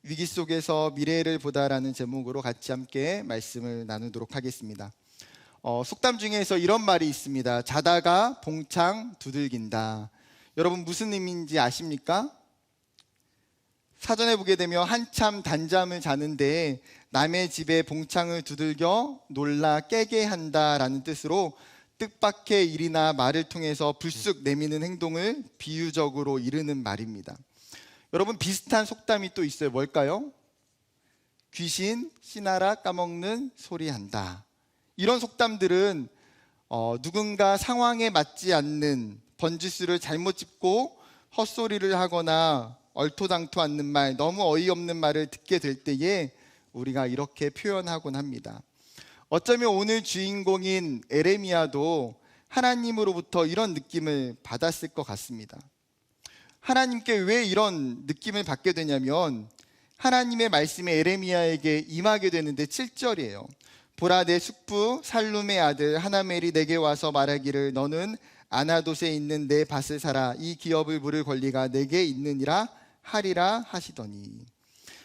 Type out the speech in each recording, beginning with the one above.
위기 속에서 미래를 보다라는 제목으로 같이 함께 말씀을 나누도록 하겠습니다. 속담 중에서 이런 말이 있습니다. 자다가 봉창 두들긴다. 여러분 무슨 의미인지 아십니까? 사전에 보게 되면 한참 단잠을 자는데 남의 집에 봉창을 두들겨 놀라 깨게 한다라는 뜻으로 뜻밖의 일이나 말을 통해서 불쑥 내미는 행동을 비유적으로 이르는 말입니다. 여러분 비슷한 속담이 또 있어요. 뭘까요? 귀신 씨나라 까먹는 소리 한다. 이런 속담들은 누군가 상황에 맞지 않는 번지수를 잘못 짚고 헛소리를 하거나 얼토당토 않는 말, 너무 어이없는 말을 듣게 될 때에 우리가 이렇게 표현하곤 합니다. 어쩌면 오늘 주인공인 에레미야도 하나님으로부터 이런 느낌을 받았을 것 같습니다. 하나님께 왜 이런 느낌을 받게 되냐면 하나님의 말씀이 에레미야에게 임하게 되는데 7절이에요. 보라, 내 숙부 살룸의 아들 하나멜이 내게 와서 말하기를 너는 아나돗에 있는 내 밭을 사라. 이 기업을 물을 권리가 내게 있느니라 하리라 하시더니,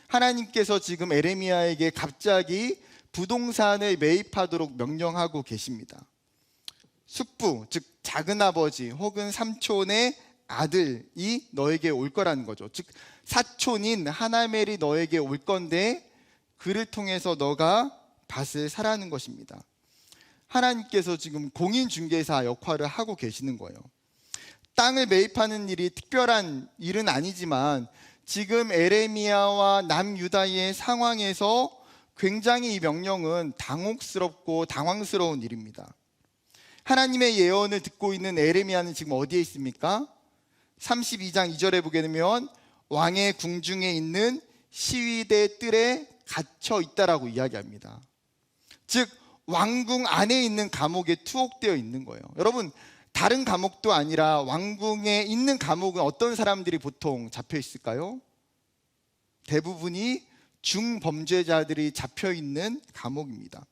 하나님께서 지금 에레미야에게 갑자기 부동산을 매입하도록 명령하고 계십니다. 숙부, 즉 작은아버지 혹은 삼촌의 아들이 너에게 올 거라는 거죠. 즉 사촌인 하나멜이 너에게 올 건데 그를 통해서 너가 밭을 사라는 것입니다. 하나님께서 지금 공인중개사 역할을 하고 계시는 거예요. 땅을 매입하는 일이 특별한 일은 아니지만 지금 에레미야와 남유다의 상황에서 굉장히 이 명령은 당혹스럽고 당황스러운 일입니다. 하나님의 예언을 듣고 있는 에레미야는 지금 어디에 있습니까? 32장 2절에 보게 되면 왕의 궁중에 있는 시위대 뜰에 갇혀 있다라고 이야기합니다. 즉 왕궁 안에 있는 감옥에 투옥되어 있는 거예요. 여러분 다른 감옥도 아니라 왕궁에 있는 감옥은 어떤 사람들이 보통 잡혀 있을까요? 대부분이 중범죄자들이 잡혀 있는 감옥입니다.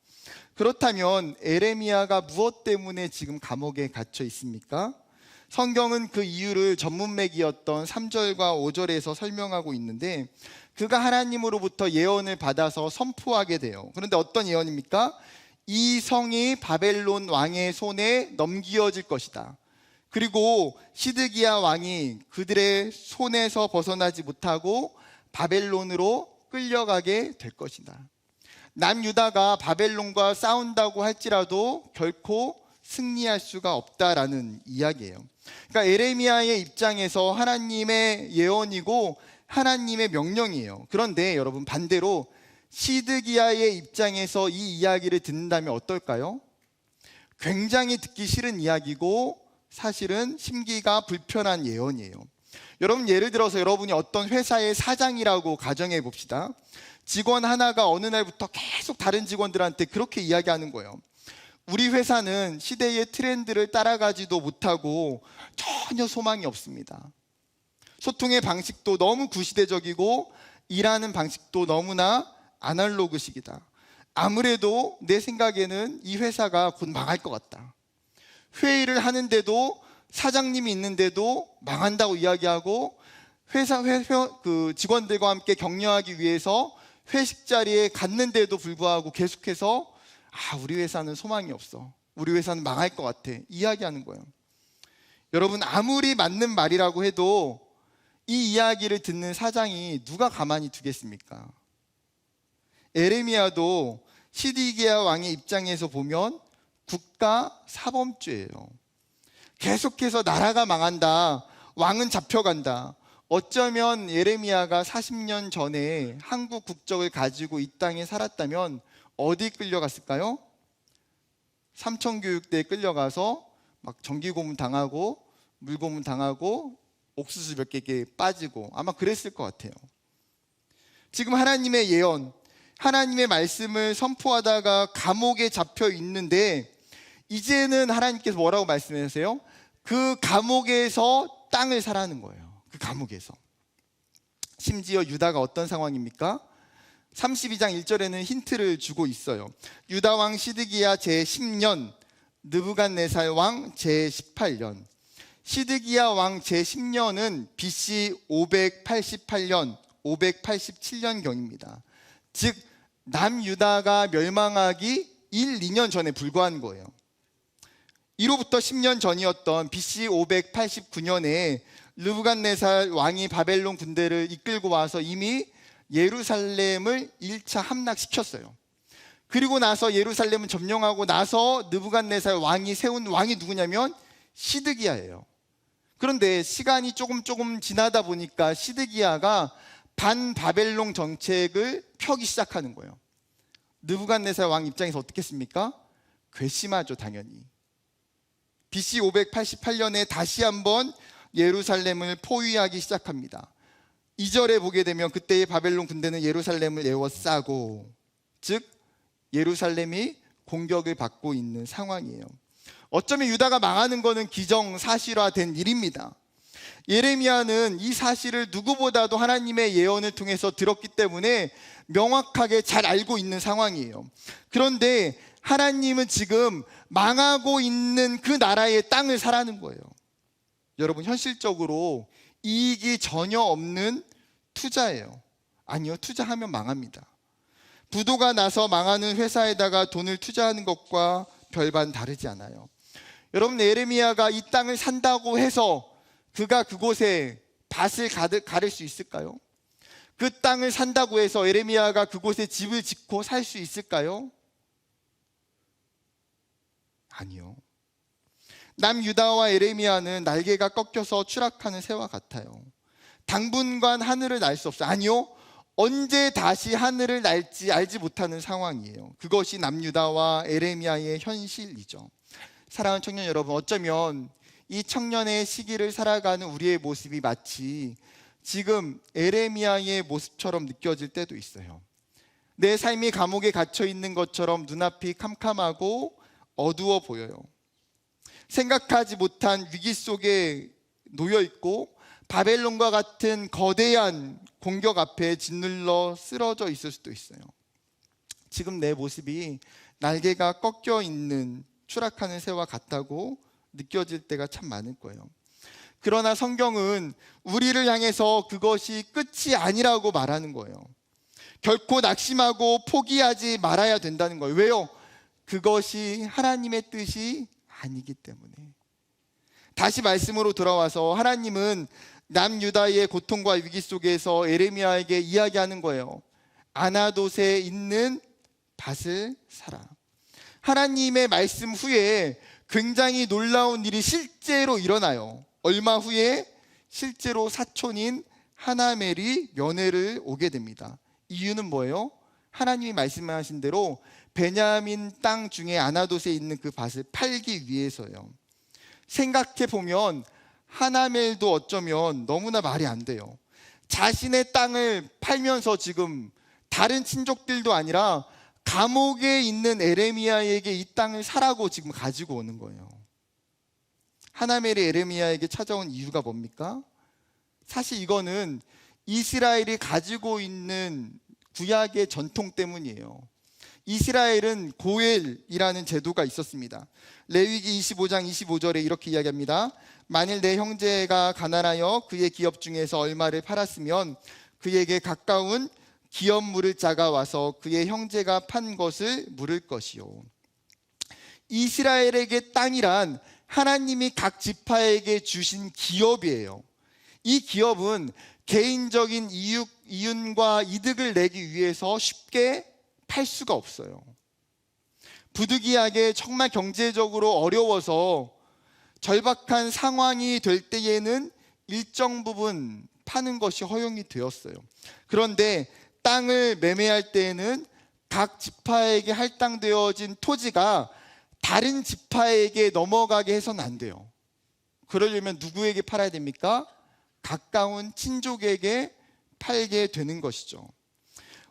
그렇다면 에레미야가 무엇 때문에 지금 감옥에 갇혀 있습니까? 성경은 그 이유를 전문맥이었던 3절과 5절에서 설명하고 있는데 그가 하나님으로부터 예언을 받아서 선포하게 돼요. 그런데 어떤 예언입니까? 이 성이 바벨론 왕의 손에 넘겨질 것이다. 그리고 시드기야 왕이 그들의 손에서 벗어나지 못하고 바벨론으로 끌려가게 될 것이다. 남유다가 바벨론과 싸운다고 할지라도 결코 승리할 수가 없다라는 이야기예요. 그러니까 에레미야의 입장에서 하나님의 예언이고 하나님의 명령이에요. 그런데 여러분 반대로 시드기야의 입장에서 이 이야기를 듣는다면 어떨까요? 굉장히 듣기 싫은 이야기고 사실은 심기가 불편한 예언이에요. 여러분 예를 들어서 여러분이 어떤 회사의 사장이라고 가정해 봅시다. 직원 하나가 어느 날부터 계속 다른 직원들한테 그렇게 이야기하는 거예요. 우리 회사는 시대의 트렌드를 따라가지도 못하고 전혀 소망이 없습니다. 소통의 방식도 너무 구시대적이고 일하는 방식도 너무나 아날로그식이다. 아무래도 내 생각에는 이 회사가 곧 망할 것 같다. 회의를 하는데도 사장님이 있는데도 망한다고 이야기하고 그 직원들과 함께 격려하기 위해서 회식 자리에 갔는데도 불구하고 계속해서 우리 회사는 소망이 없어. 우리 회사는 망할 것 같아. 이야기하는 거예요. 여러분 아무리 맞는 말이라고 해도 이 이야기를 듣는 사장이 누가 가만히 두겠습니까? 에레미야도 시드기야 왕의 입장에서 보면 국가 사범죄예요. 계속해서 나라가 망한다. 왕은 잡혀간다. 어쩌면 에레미야가 40년 전에 한국 국적을 가지고 이 땅에 살았다면 어디 끌려갔을까요? 삼천교육대에 끌려가서 막 정기고문 당하고 물고문 당하고 옥수수 몇 개 빠지고 아마 그랬을 것 같아요. 지금 하나님의 예언, 하나님의 말씀을 선포하다가 감옥에 잡혀 있는데 이제는 하나님께서 뭐라고 말씀하세요? 그 감옥에서 땅을 사라는 거예요. 그 감옥에서. 심지어 유다가 어떤 상황입니까? 32장 1절에는 힌트를 주고 있어요. 유다 왕 시드기야 제10년, 느부갓네살 왕 제18년. 시드기야 왕 제10년은 BC 588년 587년경입니다. 즉 남유다가 멸망하기 1, 2년 전에 불과한 거예요. 이로부터 10년 전이었던 BC 589년에 느부갓네살 왕이 바벨론 군대를 이끌고 와서 이미 예루살렘을 1차 함락시켰어요. 그리고 나서 예루살렘을 점령하고 나서 느부갓네살 왕이 세운 왕이 누구냐면 시드기야예요. 그런데 시간이 조금 지나다 보니까 시드기야가 반바벨론 정책을 펴기 시작하는 거예요. 느부갓네살 왕 입장에서 어떻겠습니까? 괘씸하죠, 당연히. BC 588년에 다시 한번 예루살렘을 포위하기 시작합니다. 2절에 보게 되면 그때의 바벨론 군대는 예루살렘을 에워싸고, 즉 예루살렘이 공격을 받고 있는 상황이에요. 어쩌면 유다가 망하는 것은 기정사실화된 일입니다. 예레미야는 이 사실을 누구보다도 하나님의 예언을 통해서 들었기 때문에 명확하게 잘 알고 있는 상황이에요. 그런데 하나님은 지금 망하고 있는 그 나라의 땅을 사라는 거예요. 여러분, 현실적으로 이익이 전혀 없는 투자예요. 아니요, 투자하면 망합니다. 부도가 나서 망하는 회사에다가 돈을 투자하는 것과 별반 다르지 않아요. 여러분, 예레미야가 이 땅을 산다고 해서 그가 그곳에 밭을 가를 수 있을까요? 그 땅을 산다고 해서 예레미야가 그곳에 집을 짓고 살 수 있을까요? 아니요. 남유다와 예레미야는 날개가 꺾여서 추락하는 새와 같아요. 당분간 하늘을 날 수 없어요. 아니요, 언제 다시 하늘을 날지 알지 못하는 상황이에요. 그것이 남유다와 예레미야의 현실이죠. 사랑하는 청년 여러분, 어쩌면 이 청년의 시기를 살아가는 우리의 모습이 마치 지금 예레미야의 모습처럼 느껴질 때도 있어요. 내 삶이 감옥에 갇혀 있는 것처럼 눈앞이 캄캄하고 어두워 보여요. 생각하지 못한 위기 속에 놓여 있고 바벨론과 같은 거대한 공격 앞에 짓눌러 쓰러져 있을 수도 있어요. 지금 내 모습이 날개가 꺾여 있는 추락하는 새와 같다고 느껴질 때가 참 많을 거예요. 그러나 성경은 우리를 향해서 그것이 끝이 아니라고 말하는 거예요. 결코 낙심하고 포기하지 말아야 된다는 거예요. 왜요? 그것이 하나님의 뜻이 아니기 때문에. 다시 말씀으로 돌아와서 하나님은 남유다의 고통과 위기 속에서 예레미야에게 이야기하는 거예요. 아나돗에 있는 밭을 사라. 하나님의 말씀 후에 굉장히 놀라운 일이 실제로 일어나요. 얼마 후에 실제로 사촌인 하나멜이 면회를 오게 됩니다. 이유는 뭐예요? 하나님이 말씀하신 대로 베냐민 땅 중에 아나돗에 있는 그 밭을 팔기 위해서요. 생각해 보면 하나멜도 어쩌면 너무나 말이 안 돼요. 자신의 땅을 팔면서 지금 다른 친족들도 아니라 감옥에 있는 예레미야에게 이 땅을 사라고 지금 가지고 오는 거예요. 하나멜이 예레미야에게 찾아온 이유가 뭡니까? 사실 이거는 이스라엘이 가지고 있는 구약의 전통 때문이에요. 이스라엘은 고엘이라는 제도가 있었습니다. 레위기 25장 25절에 이렇게 이야기합니다. 만일 내 형제가 가난하여 그의 기업 중에서 얼마를 팔았으면 그에게 가까운 기업 물을 자가 와서 그의 형제가 판 것을 물을 것이요. 이스라엘에게 땅이란 하나님이 각 지파에게 주신 기업이에요. 이 기업은 개인적인 이윤과 이득을 내기 위해서 쉽게 팔 수가 없어요. 부득이하게 정말 경제적으로 어려워서 절박한 상황이 될 때에는 일정 부분 파는 것이 허용이 되었어요. 그런데 땅을 매매할 때에는 각 지파에게 할당되어진 토지가 다른 지파에게 넘어가게 해서는 안 돼요. 그러려면 누구에게 팔아야 됩니까? 가까운 친족에게 팔게 되는 것이죠.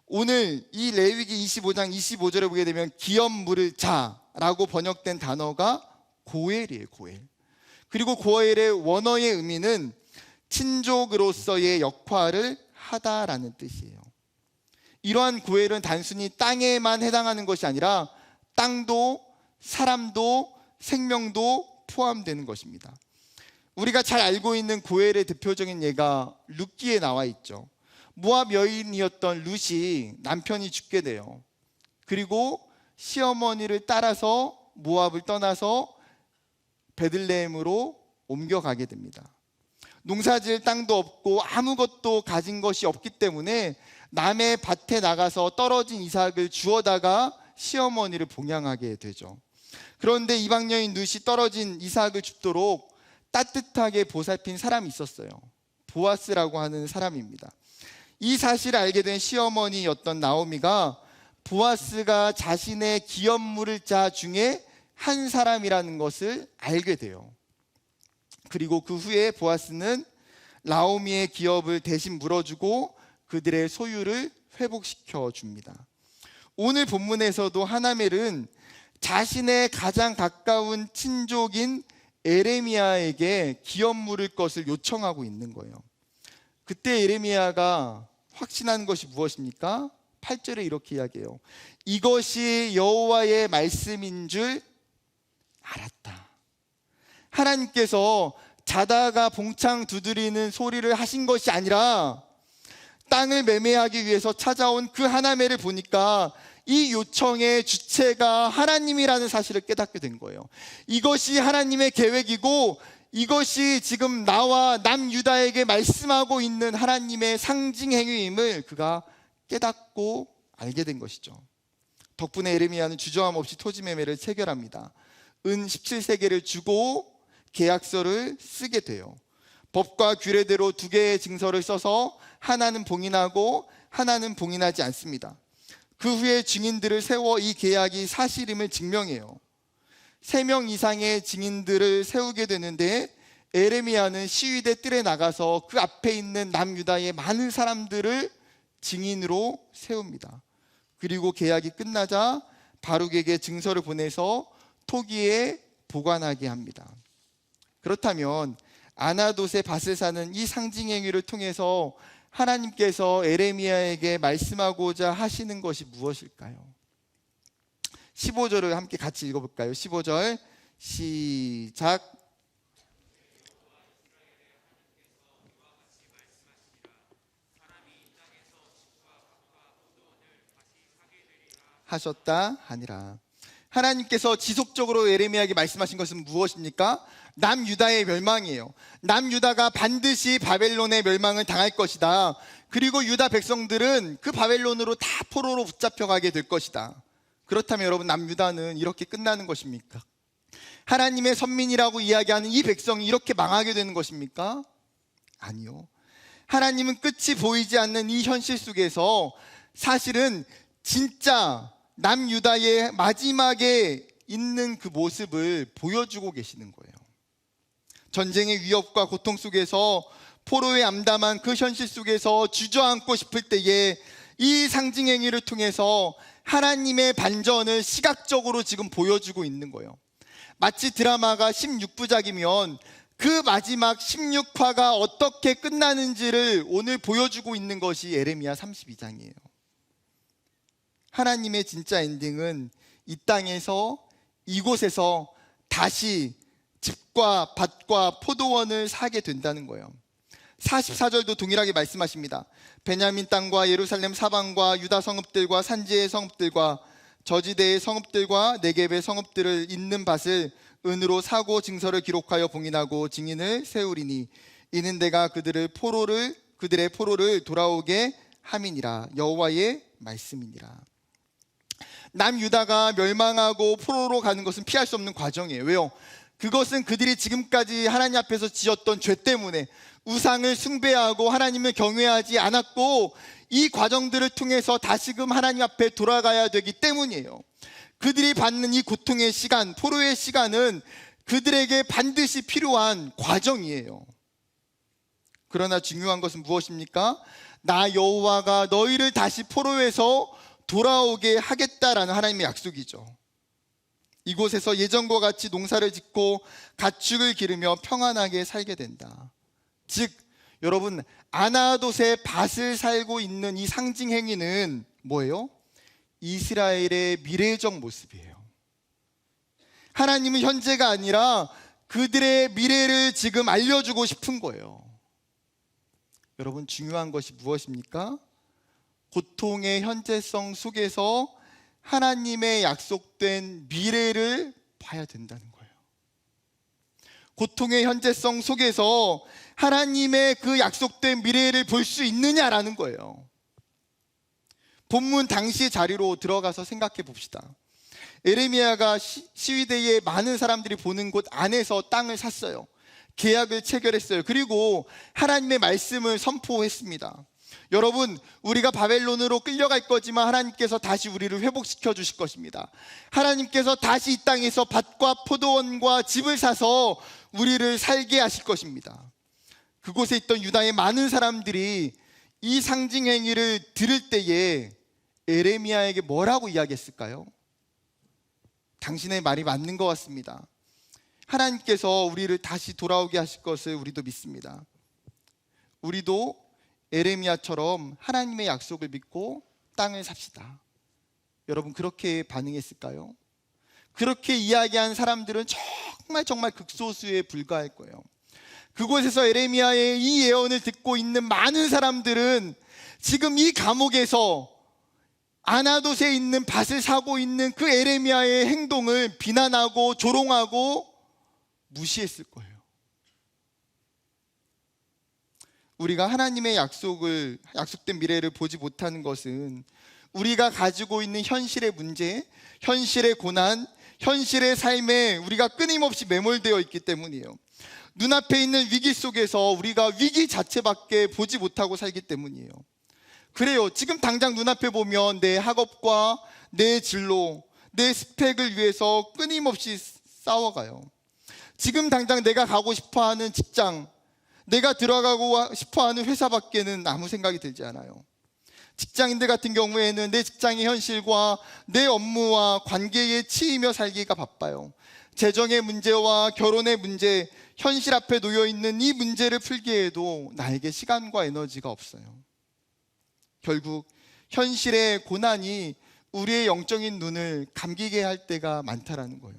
오늘 이 레위기 25장 25절에 보게 되면 기업 물을 자라고 번역된 단어가 고엘이에요. 고엘. 그리고 고엘의 원어의 의미는 친족으로서의 역할을 하다라는 뜻이에요. 이러한 고엘은 단순히 땅에만 해당하는 것이 아니라 땅도 사람도 생명도 포함되는 것입니다. 우리가 잘 알고 있는 고엘의 대표적인 예가 룻기에 나와 있죠. 모압 여인이었던 룻이 남편이 죽게 돼요. 그리고 시어머니를 따라서 모압을 떠나서 베들레헴으로 옮겨가게 됩니다. 농사지을 땅도 없고 아무것도 가진 것이 없기 때문에 남의 밭에 나가서 떨어진 이삭을 주워다가 시어머니를 봉양하게 되죠. 그런데 이방 여인 룻이 떨어진 이삭을 줍도록 따뜻하게 보살핀 사람이 있었어요. 보아스라고 하는 사람입니다. 이 사실을 알게 된 시어머니였던 나오미가 보아스가 자신의 기업물을 자 중에 한 사람이라는 것을 알게 돼요. 그리고 그 후에 보아스는 나오미의 기업을 대신 물어주고 그들의 소유를 회복시켜 줍니다. 오늘 본문에서도 하나멜은 자신의 가장 가까운 친족인 에레미야에게 기업 물을 것을 요청하고 있는 거예요. 그때 에레미야가 확신한 것이 무엇입니까? 8절에 이렇게 이야기해요. 이것이 여호와의 말씀인 줄 알았다. 하나님께서 자다가 봉창 두드리는 소리를 하신 것이 아니라 땅을 매매하기 위해서 찾아온 그 하나멜을 보니까 이 요청의 주체가 하나님이라는 사실을 깨닫게 된 거예요. 이것이 하나님의 계획이고 이것이 지금 나와 남유다에게 말씀하고 있는 하나님의 상징 행위임을 그가 깨닫고 알게 된 것이죠. 덕분에 에레미야는 주저함 없이 토지 매매를 체결합니다. 은 17세겔을 주고 계약서를 쓰게 돼요. 법과 규례대로 두 개의 증서를 써서 하나는 봉인하고 하나는 봉인하지 않습니다. 그 후에 증인들을 세워 이 계약이 사실임을 증명해요. 3명 이상의 증인들을 세우게 되는데 에레미야는 시위대 뜰에 나가서 그 앞에 있는 남유다의 많은 사람들을 증인으로 세웁니다. 그리고 계약이 끝나자 바룩에게 증서를 보내서 토기에 보관하게 합니다. 그렇다면 아나돗의 밭을 사는 이 상징 행위를 통해서 하나님께서 에레미야에게 말씀하고자 하시는 것이 무엇일까요? 15절을 함께 같이 읽어볼까요? 15절 시작. 하셨다 하니라. 하나님께서 지속적으로 에레미야에게 말씀하신 것은 무엇입니까? 남유다의 멸망이에요. 남유다가 반드시 바벨론의 멸망을 당할 것이다. 그리고 유다 백성들은 그 바벨론으로 다 포로로 붙잡혀가게 될 것이다. 그렇다면 여러분, 남유다는 이렇게 끝나는 것입니까? 하나님의 선민이라고 이야기하는 이 백성이 이렇게 망하게 되는 것입니까? 아니요. 하나님은 끝이 보이지 않는 이 현실 속에서 사실은 진짜 남유다의 마지막에 있는 그 모습을 보여주고 계시는 거예요. 전쟁의 위협과 고통 속에서 포로에 암담한 그 현실 속에서 주저앉고 싶을 때에 이 상징 행위를 통해서 하나님의 반전을 시각적으로 지금 보여주고 있는 거예요. 마치 드라마가 16부작이면 그 마지막 16화가 어떻게 끝나는지를 오늘 보여주고 있는 것이 에레미야 32장이에요. 하나님의 진짜 엔딩은 이 땅에서, 이곳에서 다시 집과 밭과 포도원을 사게 된다는 거예요. 44절도 동일하게 말씀하십니다. 베냐민 땅과 예루살렘 사방과 유다 성읍들과 산지의 성읍들과 저지대의 성읍들과 네겝의 성읍들을 잇는 밭을 은으로 사고 증서를 기록하여 봉인하고 증인을 세우리니 이는 내가 그들의 포로를 돌아오게 함이니라. 여호와의 말씀이니라. 남유다가 멸망하고 포로로 가는 것은 피할 수 없는 과정이에요. 왜요? 그것은 그들이 지금까지 하나님 앞에서 지었던 죄 때문에 우상을 숭배하고 하나님을 경외하지 않았고, 이 과정들을 통해서 다시금 하나님 앞에 돌아가야 되기 때문이에요. 그들이 받는 이 고통의 시간, 포로의 시간은 그들에게 반드시 필요한 과정이에요. 그러나 중요한 것은 무엇입니까? 나 여호와가 너희를 다시 포로에서 돌아오게 하겠다라는 하나님의 약속이죠. 이곳에서 예전과 같이 농사를 짓고 가축을 기르며 평안하게 살게 된다. 즉 여러분, 아나돗의 밭을 살고 있는 이 상징 행위는 뭐예요? 이스라엘의 미래적 모습이에요. 하나님은 현재가 아니라 그들의 미래를 지금 알려주고 싶은 거예요. 여러분, 중요한 것이 무엇입니까? 고통의 현재성 속에서 하나님의 약속된 미래를 봐야 된다는 거예요. 고통의 현재성 속에서 하나님의 그 약속된 미래를 볼 수 있느냐라는 거예요. 본문 당시의 자리로 들어가서 생각해 봅시다. 에레미야가 시위대에 많은 사람들이 보는 곳 안에서 땅을 샀어요. 계약을 체결했어요. 그리고 하나님의 말씀을 선포했습니다. 여러분, 우리가 바벨론으로 끌려갈 거지만 하나님께서 다시 우리를 회복시켜 주실 것입니다. 하나님께서 다시 이 땅에서 밭과 포도원과 집을 사서 우리를 살게 하실 것입니다. 그곳에 있던 유다의 많은 사람들이 이 상징 행위를 들을 때에 에레미야에게 뭐라고 이야기했을까요? 당신의 말이 맞는 것 같습니다. 하나님께서 우리를 다시 돌아오게 하실 것을 우리도 믿습니다. 우리도 에레미야처럼 하나님의 약속을 믿고 땅을 삽시다. 여러분, 그렇게 반응했을까요? 그렇게 이야기한 사람들은 정말 극소수에 불과할 거예요. 그곳에서 에레미야의 이 예언을 듣고 있는 많은 사람들은 지금 이 감옥에서 아나돗에 있는 밭을 사고 있는 그 에레미야의 행동을 비난하고 조롱하고 무시했을 거예요. 우리가 하나님의 약속된 미래를 보지 못하는 것은 우리가 가지고 있는 현실의 문제, 현실의 고난, 현실의 삶에 우리가 끊임없이 매몰되어 있기 때문이에요. 눈앞에 있는 위기 속에서 우리가 위기 자체밖에 보지 못하고 살기 때문이에요. 그래요. 지금 당장 눈앞에 보면 내 학업과 내 진로, 내 스펙을 위해서 끊임없이 싸워가요. 지금 당장 내가 가고 싶어하는 직장, 내가 들어가고 싶어하는 회사밖에는 아무 생각이 들지 않아요. 직장인들 같은 경우에는 내 직장의 현실과 내 업무와 관계에 치이며 살기가 바빠요. 재정의 문제와 결혼의 문제, 현실 앞에 놓여있는 이 문제를 풀기에도 나에게 시간과 에너지가 없어요. 결국 현실의 고난이 우리의 영적인 눈을 감기게 할 때가 많다라는 거예요.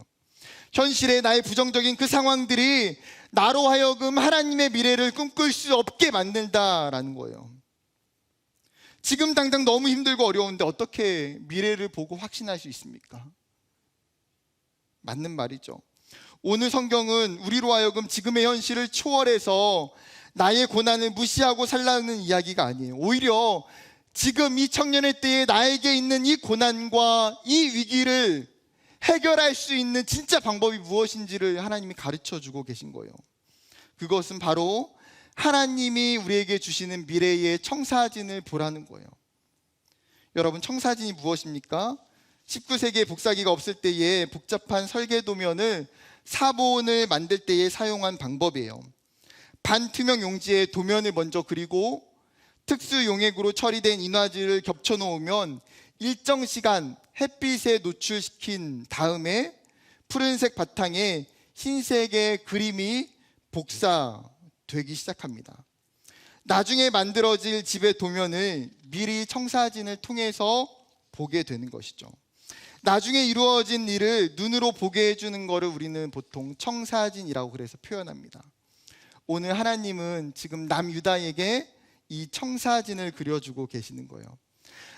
현실의 나의 부정적인 그 상황들이 나로 하여금 하나님의 미래를 꿈꿀 수 없게 만든다라는 거예요. 지금 당장 너무 힘들고 어려운데 어떻게 미래를 보고 확신할 수 있습니까? 맞는 말이죠. 오늘 성경은 우리로 하여금 지금의 현실을 초월해서 나의 고난을 무시하고 살라는 이야기가 아니에요. 오히려 지금 이 청년의 때에 나에게 있는 이 고난과 이 위기를 해결할 수 있는 진짜 방법이 무엇인지를 하나님이 가르쳐주고 계신 거예요. 그것은 바로 하나님이 우리에게 주시는 미래의 청사진을 보라는 거예요. 여러분, 청사진이 무엇입니까? 19세기에 복사기가 없을 때에 복잡한 설계도면을 사본을 만들 때에 사용한 방법이에요. 반투명 용지에 도면을 먼저 그리고 특수 용액으로 처리된 인화지를 겹쳐 놓으면 일정 시간 햇빛에 노출시킨 다음에 푸른색 바탕에 흰색의 그림이 복사되기 시작합니다. 나중에 만들어질 집의 도면을 미리 청사진을 통해서 보게 되는 것이죠. 나중에 이루어진 일을 눈으로 보게 해주는 것을 우리는 보통 청사진이라고 그래서 표현합니다. 오늘 하나님은 지금 남유다에게 이 청사진을 그려주고 계시는 거예요.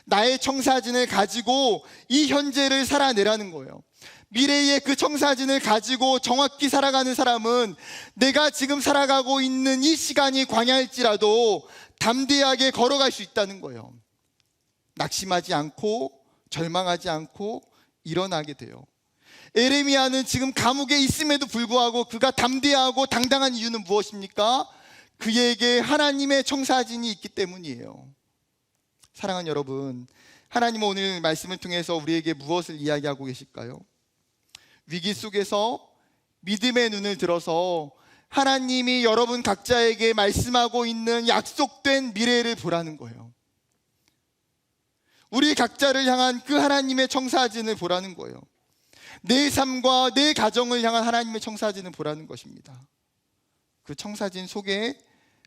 나의 청사진을 가지고 이 현재를 살아내라는 거예요. 미래의 그 청사진을 가지고 정확히 살아가는 사람은 내가 지금 살아가고 있는 이 시간이 광야일지라도 담대하게 걸어갈 수 있다는 거예요. 낙심하지 않고 절망하지 않고 일어나게 돼요. 에레미야는 지금 감옥에 있음에도 불구하고 그가 담대하고 당당한 이유는 무엇입니까? 그에게 하나님의 청사진이 있기 때문이에요. 사랑하는 여러분, 하나님은 오늘 말씀을 통해서 우리에게 무엇을 이야기하고 계실까요? 위기 속에서 믿음의 눈을 들어서 하나님이 여러분 각자에게 말씀하고 있는 약속된 미래를 보라는 거예요. 우리 각자를 향한 그 하나님의 청사진을 보라는 거예요. 내 삶과 내 가정을 향한 하나님의 청사진을 보라는 것입니다. 그 청사진 속에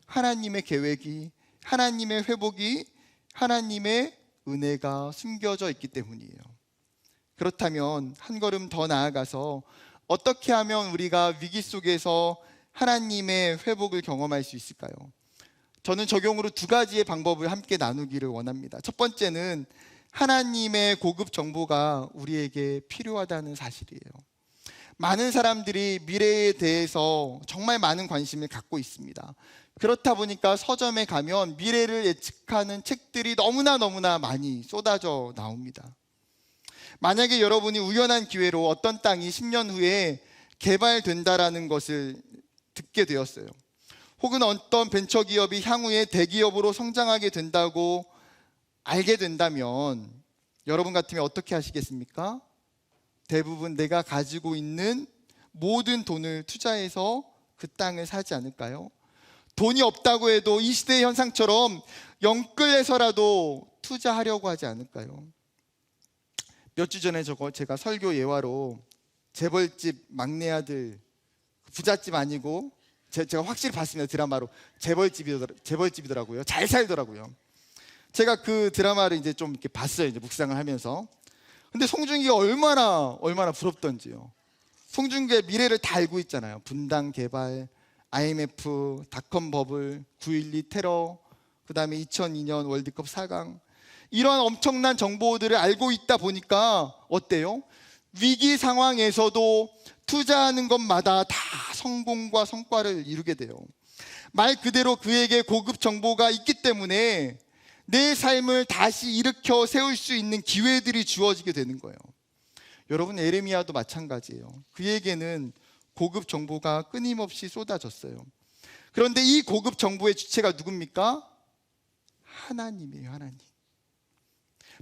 하나님의 계획이, 하나님의 회복이, 하나님의 은혜가 숨겨져 있기 때문이에요. 그렇다면 한 걸음 더 나아가서 어떻게 하면 우리가 위기 속에서 하나님의 회복을 경험할 수 있을까요? 저는 적용으로 두 가지의 방법을 함께 나누기를 원합니다. 첫 번째는 하나님의 고급 정보가 우리에게 필요하다는 사실이에요. 많은 사람들이 미래에 대해서 정말 많은 관심을 갖고 있습니다. 그렇다 보니까 서점에 가면 미래를 예측하는 책들이 너무나 많이 쏟아져 나옵니다. 만약에 여러분이 우연한 기회로 어떤 땅이 10년 후에 개발된다라는 것을 듣게 되었어요. 혹은 어떤 벤처기업이 향후에 대기업으로 성장하게 된다고 알게 된다면 여러분 같으면 어떻게 하시겠습니까? 대부분 내가 가지고 있는 모든 돈을 투자해서 그 땅을 사지 않을까요? 돈이 없다고 해도 이 시대의 현상처럼 영끌해서라도 투자하려고 하지 않을까요? 몇 주 전에 제가 설교 예화로 재벌집 막내 아들, 부잣집 아니고 제가 확실히 봤습니다. 드라마로 재벌집이더라고요. 잘 살더라고요. 제가 그 드라마를 이제 좀 이렇게 봤어요. 이제 묵상을 하면서. 근데 송중기가 얼마나 부럽던지요. 송중기의 미래를 다 알고 있잖아요. 분당 개발, IMF, 닷컴 버블, 9.12 테러, 그 다음에 2002년 월드컵 4강, 이런 엄청난 정보들을 알고 있다 보니까 어때요? 위기 상황에서도 투자하는 것마다 다 성공과 성과를 이루게 돼요. 말 그대로 그에게 고급 정보가 있기 때문에 내 삶을 다시 일으켜 세울 수 있는 기회들이 주어지게 되는 거예요. 여러분, 에레미야도 마찬가지예요. 그에게는 고급 정보가 끊임없이 쏟아졌어요. 그런데 이 고급 정보의 주체가 누굽니까? 하나님이에요. 하나님.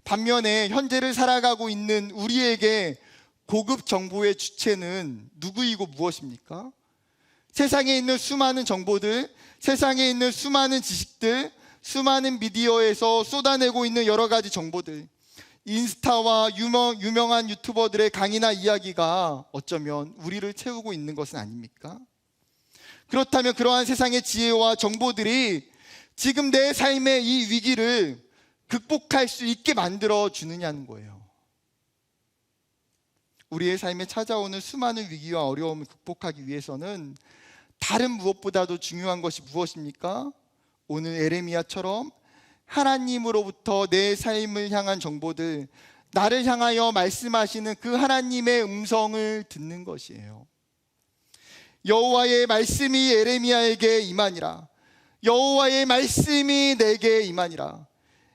반면에 현재를 살아가고 있는 우리에게 고급 정보의 주체는 누구이고 무엇입니까? 세상에 있는 수많은 정보들, 세상에 있는 수많은 지식들, 수많은 미디어에서 쏟아내고 있는 여러 가지 정보들, 인스타와 유명한 유튜버들의 강의나 이야기가 어쩌면 우리를 채우고 있는 것은 아닙니까? 그렇다면 그러한 세상의 지혜와 정보들이 지금 내 삶의 이 위기를 극복할 수 있게 만들어 주느냐는 거예요. 우리의 삶에 찾아오는 수많은 위기와 어려움을 극복하기 위해서는 다른 무엇보다도 중요한 것이 무엇입니까? 오늘 에레미야처럼 하나님으로부터 내 삶을 향한 정보들, 나를 향하여 말씀하시는 그 하나님의 음성을 듣는 것이에요. 여호와의 말씀이 에레미야에게 임하니라. 여호와의 말씀이 내게 임하니라.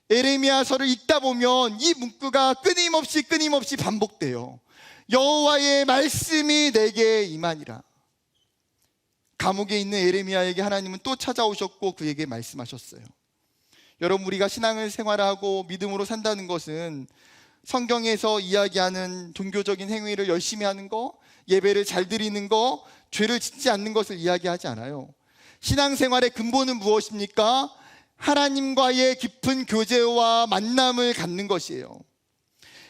에레미야서를 읽다 보면 이 문구가 끊임없이 반복돼요. 여호와의 말씀이 내게 임하니라. 감옥에 있는 에레미야에게 하나님은 또 찾아오셨고 그에게 말씀하셨어요. 여러분, 우리가 신앙을 생활하고 믿음으로 산다는 것은 성경에서 이야기하는 종교적인 행위를 열심히 하는 거, 예배를 잘 드리는 거, 죄를 짓지 않는 것을 이야기하지 않아요. 신앙생활의 근본은 무엇입니까? 하나님과의 깊은 교제와 만남을 갖는 것이에요.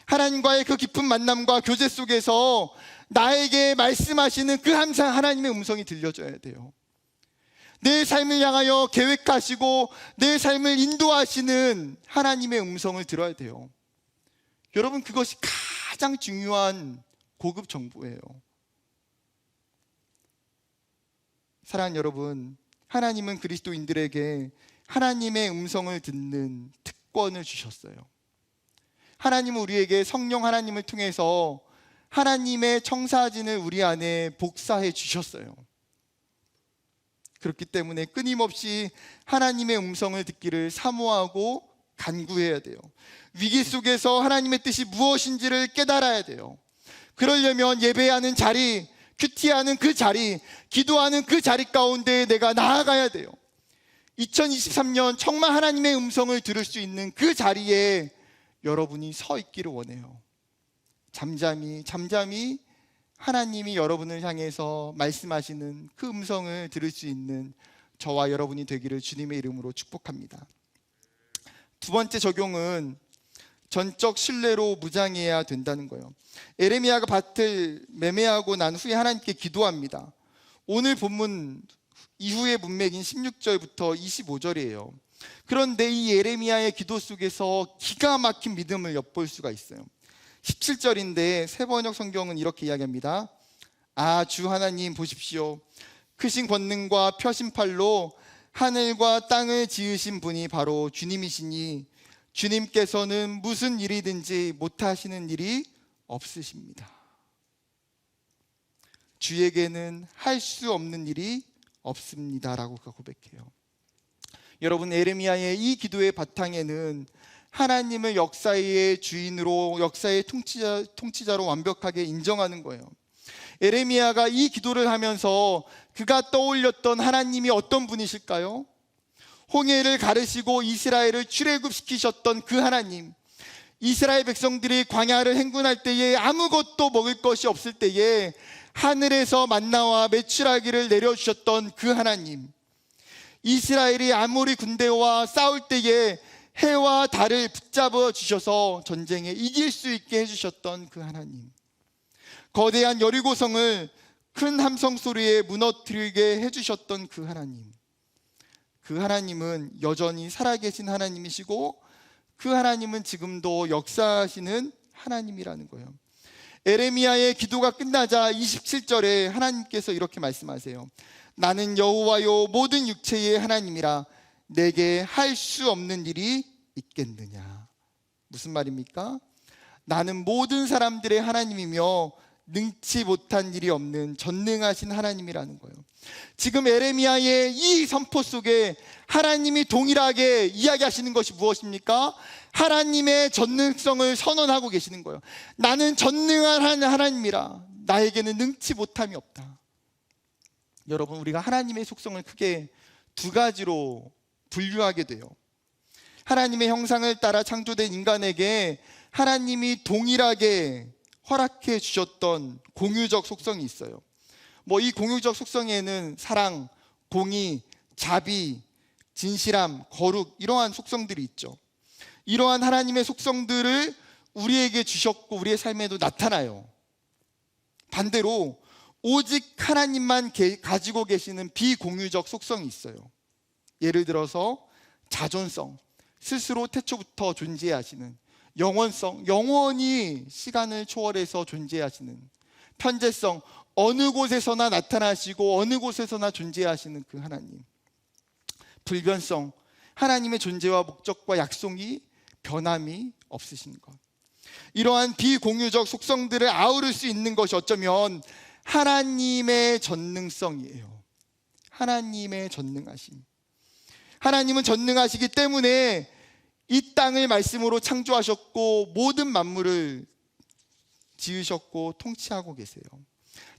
하나님과의 그 깊은 만남과 교제 속에서 나에게 말씀하시는 그 항상 하나님의 음성이 들려줘야 돼요. 내 삶을 향하여 계획하시고 내 삶을 인도하시는 하나님의 음성을 들어야 돼요. 여러분, 그것이 가장 중요한 고급 정보예요. 사랑하는 여러분, 하나님은 그리스도인들에게 하나님의 음성을 듣는 특권을 주셨어요. 하나님은 우리에게 성령 하나님을 통해서 하나님의 청사진을 우리 안에 복사해 주셨어요. 그렇기 때문에 끊임없이 하나님의 음성을 듣기를 사모하고 간구해야 돼요. 위기 속에서 하나님의 뜻이 무엇인지를 깨달아야 돼요. 그러려면 예배하는 자리, 큐티하는 그 자리, 기도하는 그 자리 가운데 내가 나아가야 돼요. 2023년 정말 하나님의 음성을 들을 수 있는 그 자리에 여러분이 서 있기를 원해요. 잠잠히 하나님이 여러분을 향해서 말씀하시는 그 음성을 들을 수 있는 저와 여러분이 되기를 주님의 이름으로 축복합니다. 두 번째 적용은 전적 신뢰로 무장해야 된다는 거예요. 에레미야가 밭을 매매하고 난 후에 하나님께 기도합니다. 오늘 본문 이후의 문맥인 16절부터 25절이에요. 그런데 이 에레미야의 기도 속에서 기가 막힌 믿음을 엿볼 수가 있어요. 17절인데 새번역 성경은 이렇게 이야기합니다. 주 하나님 보십시오. 크신 권능과 펴신 팔로 하늘과 땅을 지으신 분이 바로 주님이시니 주님께서는 무슨 일이든지 못하시는 일이 없으십니다. 주에게는 할 수 없는 일이 없습니다라고 고백해요. 여러분, 에레미야의 이 기도의 바탕에는 하나님을 역사의 주인으로, 역사의 통치자로 완벽하게 인정하는 거예요. 에레미야가 이 기도를 하면서 그가 떠올렸던 하나님이 어떤 분이실까요? 홍해를 가르시고 이스라엘을 출애굽시키셨던 그 하나님, 이스라엘 백성들이 광야를 행군할 때에 아무것도 먹을 것이 없을 때에 하늘에서 만나와 메추라기를 내려주셨던 그 하나님, 이스라엘이 아모리 군대와 싸울 때에 해와 달을 붙잡아 주셔서 전쟁에 이길 수 있게 해주셨던 그 하나님, 거대한 여리고성을 큰 함성 소리에 무너뜨리게 해주셨던 그 하나님, 그 하나님은 여전히 살아계신 하나님이시고 그 하나님은 지금도 역사하시는 하나님이라는 거예요. 에레미야의 기도가 끝나자 27절에 하나님께서 이렇게 말씀하세요. 나는 여호와요 모든 육체의 하나님이라 내게 할 수 없는 일이 있겠느냐. 무슨 말입니까? 나는 모든 사람들의 하나님이며 능치 못한 일이 없는 전능하신 하나님이라는 거예요. 지금 에레미야의 이 선포 속에 하나님이 동일하게 이야기하시는 것이 무엇입니까? 하나님의 전능성을 선언하고 계시는 거예요. 나는 전능한 하나님이라 나에게는 능치 못함이 없다. 여러분, 우리가 하나님의 속성을 크게 두 가지로 분류하게 돼요. 하나님의 형상을 따라 창조된 인간에게 하나님이 동일하게 허락해 주셨던 공유적 속성이 있어요. 이 공유적 속성에는 사랑, 공의, 자비, 진실함, 거룩, 이러한 속성들이 있죠. 이러한 하나님의 속성들을 우리에게 주셨고 우리의 삶에도 나타나요. 반대로 오직 하나님만 가지고 계시는 비공유적 속성이 있어요. 예를 들어서 자존성, 스스로 태초부터 존재하시는 영원성, 영원히 시간을 초월해서 존재하시는 편재성, 어느 곳에서나 나타나시고 어느 곳에서나 존재하시는 그 하나님. 불변성, 하나님의 존재와 목적과 약속이 변함이 없으신 것. 이러한 비공유적 속성들을 아우를 수 있는 것이 어쩌면 하나님의 전능성이에요. 하나님의 전능하심. 하나님은 전능하시기 때문에 이 땅을 말씀으로 창조하셨고 모든 만물을 지으셨고 통치하고 계세요.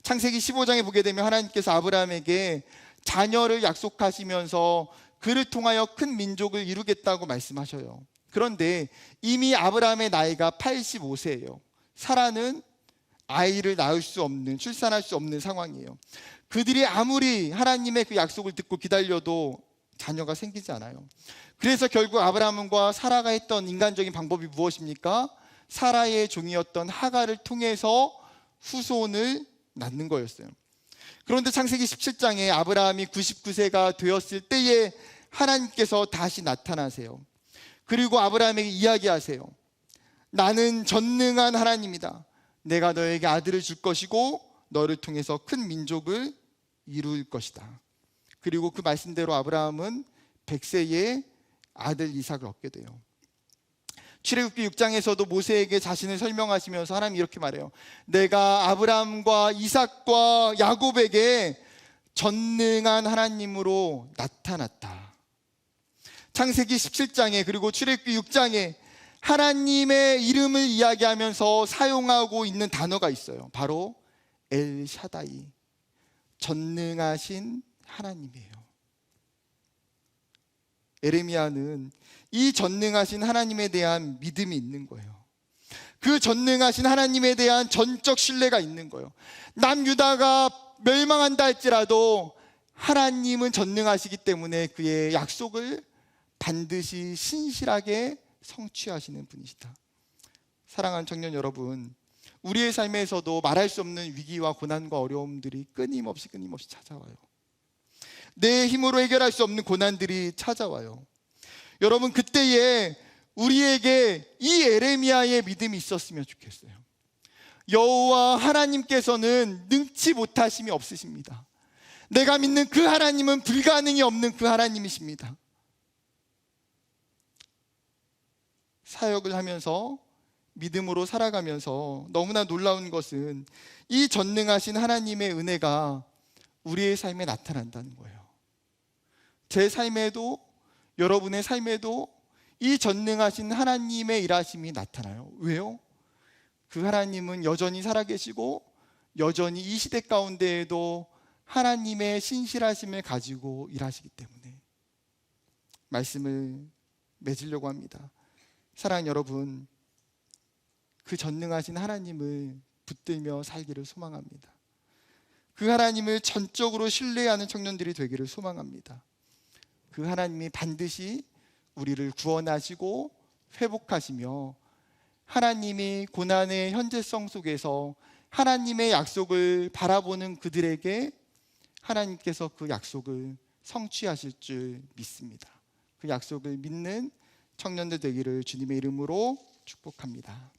창세기 15장에 보게 되면 하나님께서 아브라함에게 자녀를 약속하시면서 그를 통하여 큰 민족을 이루겠다고 말씀하셔요. 그런데 이미 아브라함의 나이가 85세예요. 사라는 아이를 낳을 수 없는, 출산할 수 없는 상황이에요. 그들이 아무리 하나님의 그 약속을 듣고 기다려도 자녀가 생기지 않아요. 그래서 결국 아브라함과 사라가 했던 인간적인 방법이 무엇입니까? 사라의 종이었던 하갈을 통해서 후손을 낳는 거였어요. 그런데 창세기 17장에 아브라함이 99세가 되었을 때에 하나님께서 다시 나타나세요. 그리고 아브라함에게 이야기하세요. 나는 전능한 하나님이다. 내가 너에게 아들을 줄 것이고 너를 통해서 큰 민족을 이룰 것이다. 그리고 그 말씀대로 아브라함은 100세에 아들 이삭을 얻게 돼요. 출애굽기 6장에서도 모세에게 자신을 설명하시면서 하나님이 이렇게 말해요. 내가 아브라함과 이삭과 야곱에게 전능한 하나님으로 나타났다. 창세기 17장에 그리고 출애굽기 6장에 하나님의 이름을 이야기하면서 사용하고 있는 단어가 있어요. 바로 엘샤다이, 전능하신 하나님이에요. 에레미야는 이 전능하신 하나님에 대한 믿음이 있는 거예요. 그 전능하신 하나님에 대한 전적 신뢰가 있는 거예요. 남유다가 멸망한다 할지라도 하나님은 전능하시기 때문에 그의 약속을 반드시 신실하게 성취하시는 분이시다. 사랑하는 청년 여러분, 우리의 삶에서도 말할 수 없는 위기와 고난과 어려움들이 끊임없이 찾아와요. 내 힘으로 해결할 수 없는 고난들이 찾아와요. 여러분, 그때에 우리에게 이 에레미야의 믿음이 있었으면 좋겠어요. 여호와 하나님께서는 능치 못하심이 없으십니다. 내가 믿는 그 하나님은 불가능이 없는 그 하나님이십니다. 사역을 하면서 믿음으로 살아가면서 너무나 놀라운 것은 이 전능하신 하나님의 은혜가 우리의 삶에 나타난다는 거예요. 제 삶에도 여러분의 삶에도 이 전능하신 하나님의 일하심이 나타나요. 왜요? 그 하나님은 여전히 살아계시고 여전히 이 시대 가운데에도 하나님의 신실하심을 가지고 일하시기 때문에 말씀을 맺으려고 합니다. 사랑하는 여러분, 그 전능하신 하나님을 붙들며 살기를 소망합니다. 그 하나님을 전적으로 신뢰하는 청년들이 되기를 소망합니다. 그 하나님이 반드시 우리를 구원하시고 회복하시며 하나님이 고난의 현재성 속에서 하나님의 약속을 바라보는 그들에게 하나님께서 그 약속을 성취하실 줄 믿습니다. 그 약속을 믿는 청년들 되기를 주님의 이름으로 축복합니다.